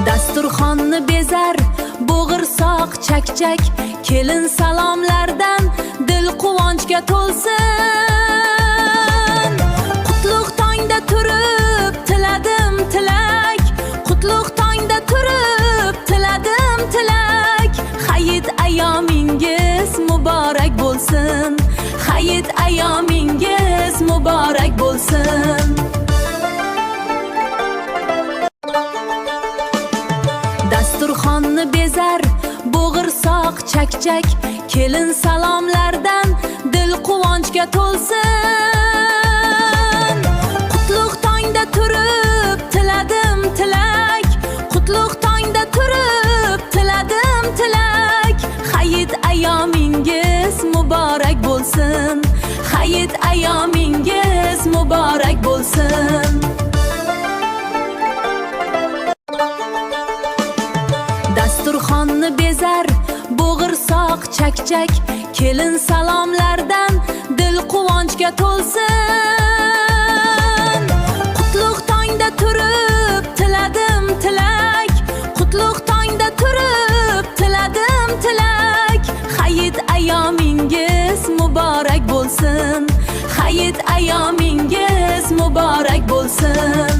Dasturxonni bezar bo'g'irsoq chakchak, kelin salomlardan dil quvonchga to'lsin. Qutlug' tongda turib tiladim tilak, qutlug' tongda turib tiladim tilak. Hayit ayyomingiz muborak bo'lsin, hayit ayyomingiz muborak bo'lsin. Dasturxonni bezar bo'g'irsoq chakchak, kelin salomlardan dil quvonchga to'lsin. Qutlug' tongda turib tiladim tilak, qutlug' tongda turib tiladim tilak. Hayit ayyomingiz muborak bo'lsin, hayit ayyomingiz muborak bo'lsin. Dasturxonni bezar bo'g'irsoq chakchak, kelin salomlardan dil quvonchga to'lsin. Qutlug' tongda turib tiladim tilak, qutlug' tongda turib tiladim tilak. Hayit ayyomingiz muborak bo'lsin, hayit ayyomingiz muborak bo'lsin.